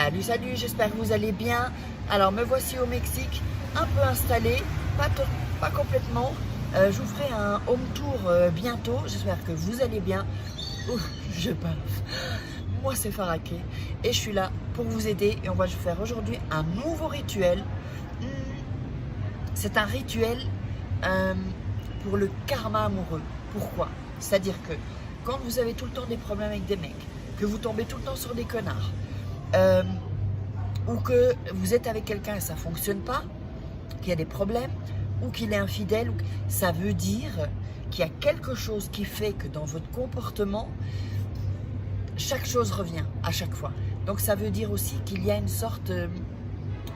Salut, salut, j'espère que vous allez bien. Alors, me voici au Mexique, un peu installé, pas complètement. Je vous ferai un home tour bientôt. J'espère que vous allez bien. Ouf, je baffe. Moi, c'est Faraké et je suis là pour vous aider. Et on va faire aujourd'hui un nouveau rituel. C'est un rituel pour le karma amoureux. Pourquoi? C'est-à-dire que quand vous avez tout le temps des problèmes avec des mecs, que vous tombez tout le temps sur des connards, ou que vous êtes avec quelqu'un et ça ne fonctionne pas, qu'il y a des problèmes, ou qu'il est infidèle, ça veut dire qu'il y a quelque chose qui fait que dans votre comportement, chaque chose revient à chaque fois. Donc ça veut dire aussi qu'il y a une sorte...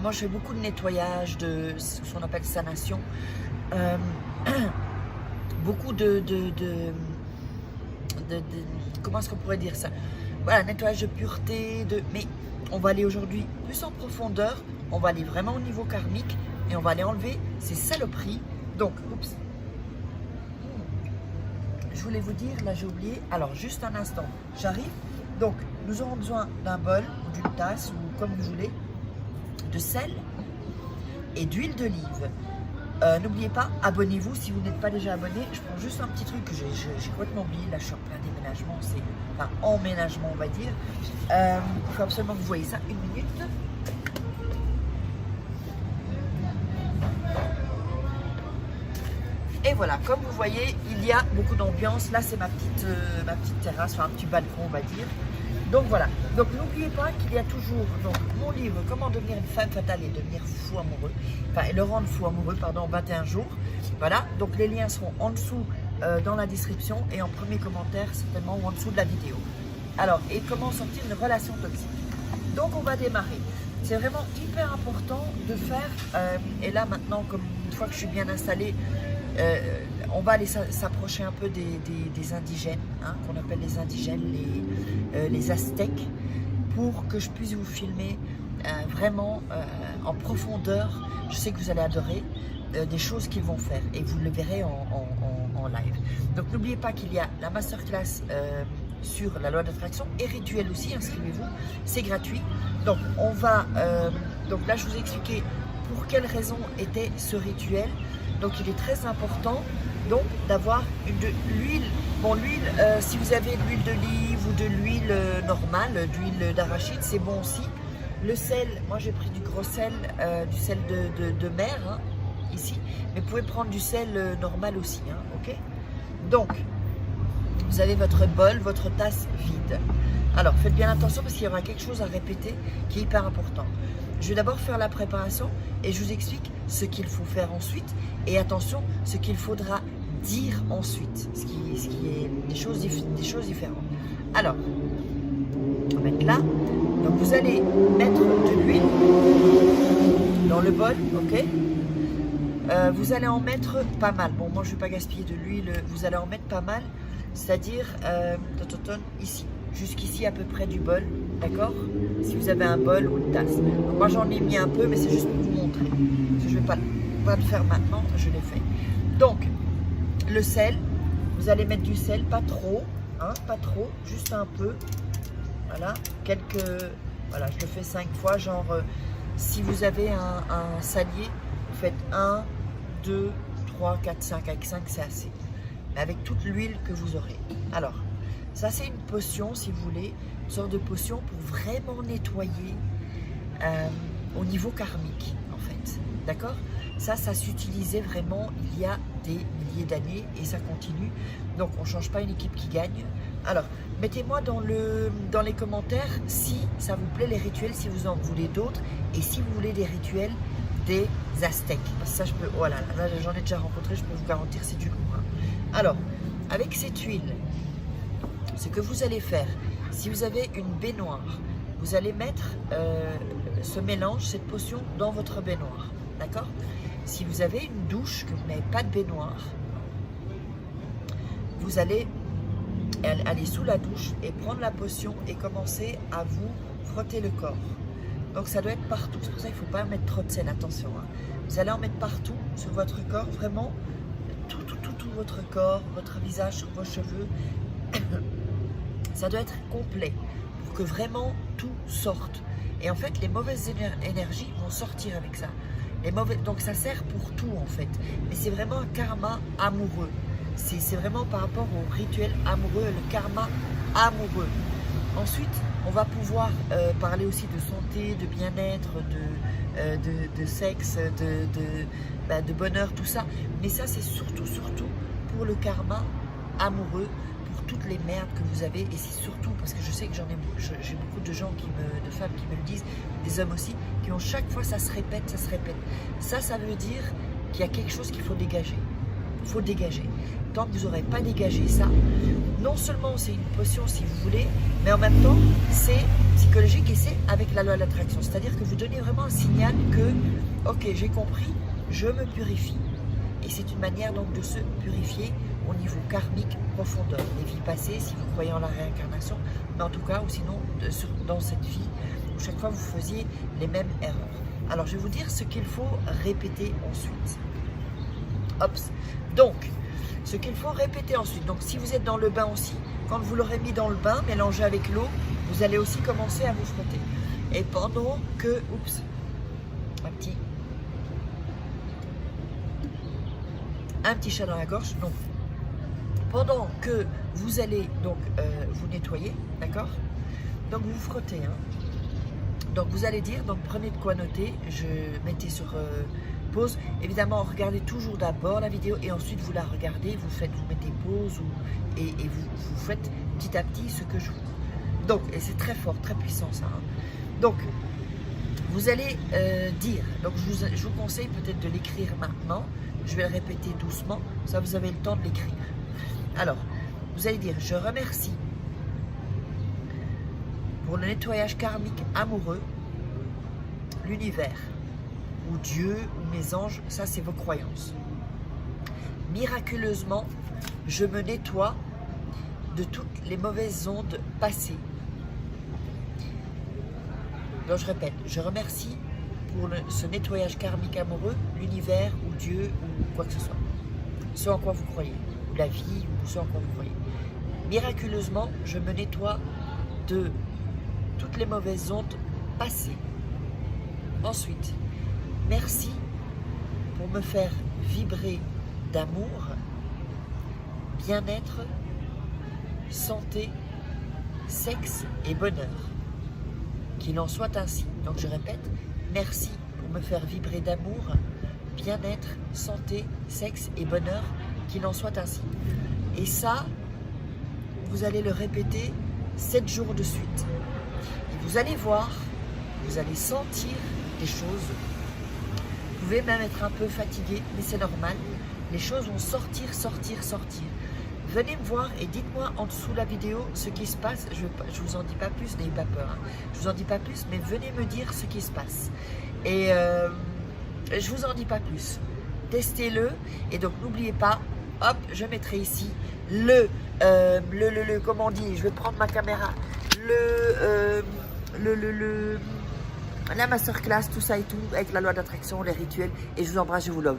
moi je fais beaucoup de nettoyage, de ce qu'on appelle sanation, beaucoup de comment est-ce qu'on pourrait dire ça? Voilà, nettoyage de pureté, mais on va aller aujourd'hui plus en profondeur, on va aller vraiment au niveau karmique et on va aller enlever ces saloperies. Donc, oups, je voulais vous dire, là j'ai oublié, alors juste un instant, j'arrive. Donc, nous aurons besoin d'un bol ou d'une tasse ou comme vous voulez, de sel et d'huile d'olive. N'oubliez pas, abonnez-vous si vous n'êtes pas déjà abonné. Je prends juste un petit truc que j'ai complètement oublié. Là, je suis en plein déménagement, enfin emménagement, on va dire. Il faut absolument que vous voyez ça. Une minute. Et voilà, comme vous voyez, il y a beaucoup d'ambiance. Là, c'est ma petite terrasse, enfin un petit balcon, on va dire. Donc voilà, donc n'oubliez pas qu'il y a toujours mon livre « Comment devenir une femme fatale et devenir fou amoureux », enfin, et le rendre fou amoureux, pardon, 21 jours. Voilà, donc les liens seront en dessous dans la description et en premier commentaire certainement ou en dessous de la vidéo. Alors, et comment sortir une relation toxique. Donc on va démarrer. C'est vraiment hyper important de faire, et là maintenant, comme une fois que je suis bien installée, on va aller s'approcher un peu des indigènes, hein, qu'on appelle les indigènes, les Aztèques, pour que je puisse vous filmer vraiment en profondeur. Je sais que vous allez adorer des choses qu'ils vont faire et vous le verrez en live. Donc n'oubliez pas qu'il y a la masterclass sur la loi d'attraction et rituel aussi, inscrivez-vous, c'est gratuit. Donc on va, donc là je vous ai expliqué pour quelle raison était ce rituel. Donc il est très important donc d'avoir de l'huile. Bon, l'huile, si vous avez de l'huile d'olive ou de l'huile normale, d'huile d'arachide, c'est bon aussi. Le sel, moi j'ai pris du gros sel, du sel de mer, hein, ici. Mais vous pouvez prendre du sel normal aussi, hein, ok? Donc, vous avez votre bol, votre tasse vide. Alors, faites bien attention parce qu'il y aura quelque chose à répéter qui est hyper important. Je vais d'abord faire la préparation et je vous explique ce qu'il faut faire ensuite. Et attention, ce qu'il faudra dire ensuite, ce qui est des choses différentes. Alors, on va mettre là. Donc, vous allez mettre de l'huile dans le bol, ok? Vous allez en mettre pas mal. Bon, moi, je ne vais pas gaspiller de l'huile. Vous allez en mettre pas mal, c'est-à-dire ici. Jusqu'ici à peu près du bol, d'accord? Si vous avez un bol ou une tasse. Donc moi j'en ai mis un peu, mais c'est juste pour vous montrer. Je ne vais pas le faire maintenant, je l'ai fait. Donc, le sel, vous allez mettre du sel, pas trop, hein, pas trop, juste un peu. Voilà, voilà, je le fais 5 fois, genre, si vous avez un salier, vous faites 1, 2, 3, 4, 5, avec 5 c'est assez. Mais avec toute l'huile que vous aurez. Alors, ça, c'est une potion, si vous voulez, une sorte de potion pour vraiment nettoyer au niveau karmique, en fait. D'accord? Ça s'utilisait vraiment il y a des milliers d'années et ça continue. Donc, on ne change pas une équipe qui gagne. Alors, mettez-moi dans les commentaires si ça vous plaît les rituels, si vous en voulez d'autres et si vous voulez des rituels des Aztèques. Parce que ça, je peux... Voilà, là, j'en ai déjà rencontré, je peux vous garantir, c'est du lourd. Hein. Alors, avec cette huile, ce que vous allez faire, si vous avez une baignoire, vous allez mettre ce mélange, cette potion dans votre baignoire, d'accord? Si vous avez une douche, que vous n'avez pas de baignoire, vous allez aller sous la douche et prendre la potion et commencer à vous frotter le corps. Donc ça doit être partout, c'est pour ça qu'il ne faut pas mettre trop de sel, attention. Hein. Vous allez en mettre partout sur votre corps, vraiment tout votre corps, votre visage, sur vos cheveux. Ça doit être complet pour que vraiment tout sorte. Et en fait, les mauvaises énergies vont sortir avec ça. Donc ça sert pour tout en fait. Mais c'est vraiment un karma amoureux. C'est vraiment par rapport au rituel amoureux, le karma amoureux. Ensuite, on va pouvoir parler aussi de santé, de bien-être, de sexe, de bonheur, tout ça. Mais ça, c'est surtout pour le karma amoureux, pour toutes les merdes que vous avez. Et c'est surtout, parce que je sais que j'ai beaucoup de gens, de femmes qui me le disent, des hommes aussi, qui ont chaque fois, ça se répète, ça se répète. Ça veut dire qu'il y a quelque chose qu'il faut dégager. Il faut dégager. Tant que vous n'aurez pas dégagé ça, non seulement c'est une potion si vous voulez, mais en même temps, c'est psychologique et c'est avec la loi de l'attraction. C'est-à-dire que vous donnez vraiment un signal que, ok, j'ai compris, je me purifie. Et c'est une manière donc de se purifier au niveau karmique, profondeur. Les vies passées, si vous croyez en la réincarnation, mais en tout cas, ou sinon, dans cette vie, où chaque fois vous faisiez les mêmes erreurs. Alors, je vais vous dire ce qu'il faut répéter ensuite. Hop. Donc, ce qu'il faut répéter ensuite. Donc, si vous êtes dans le bain aussi, quand vous l'aurez mis dans le bain, mélangé avec l'eau, vous allez aussi commencer à vous frotter. Et pendant que, oups, un petit chat dans la gorge. Donc, pendant que vous allez donc vous nettoyer, d'accord? Donc, vous vous frottez. Hein. Donc, vous allez dire, donc prenez de quoi noter. Je mettais sur pause. Évidemment, regardez toujours d'abord la vidéo et ensuite vous la regardez. Vous mettez pause et vous faites petit à petit ce que je vous dis. Donc, et c'est très fort, très puissant ça. Hein. Donc, vous allez dire, donc je vous conseille peut-être de l'écrire maintenant. Je vais le répéter doucement, ça vous avez le temps de l'écrire. Alors, vous allez dire, je remercie pour le nettoyage karmique amoureux, l'univers, ou Dieu, ou mes anges, ça c'est vos croyances. Miraculeusement, je me nettoie de toutes les mauvaises ondes passées. Donc je répète, je remercie pour ce nettoyage karmique amoureux, l'univers ou Dieu ou quoi que ce soit. Ce en quoi vous croyez, ou la vie ou ce en quoi vous croyez. Miraculeusement, je me nettoie de toutes les mauvaises ondes passées. Ensuite, merci pour me faire vibrer d'amour, bien-être, santé, sexe et bonheur. Qu'il en soit ainsi. Donc je répète, merci pour me faire vibrer d'amour, bien-être, santé, sexe et bonheur, qu'il en soit ainsi. Et ça, vous allez le répéter 7 jours de suite. Et vous allez voir, vous allez sentir des choses. Vous pouvez même être un peu fatigué, mais c'est normal. Les choses vont sortir. Venez me voir et dites-moi en dessous de la vidéo ce qui se passe. Je vous en dis pas plus, n'ayez pas peur. Hein. Je vous en dis pas plus, mais venez me dire ce qui se passe. Et je vous en dis pas plus. Testez-le. Et donc n'oubliez pas, hop, je mettrai ici comment on dit, je vais prendre ma caméra, la masterclass, tout ça et tout, avec la loi d'attraction, les rituels. Et je vous embrasse, je vous love.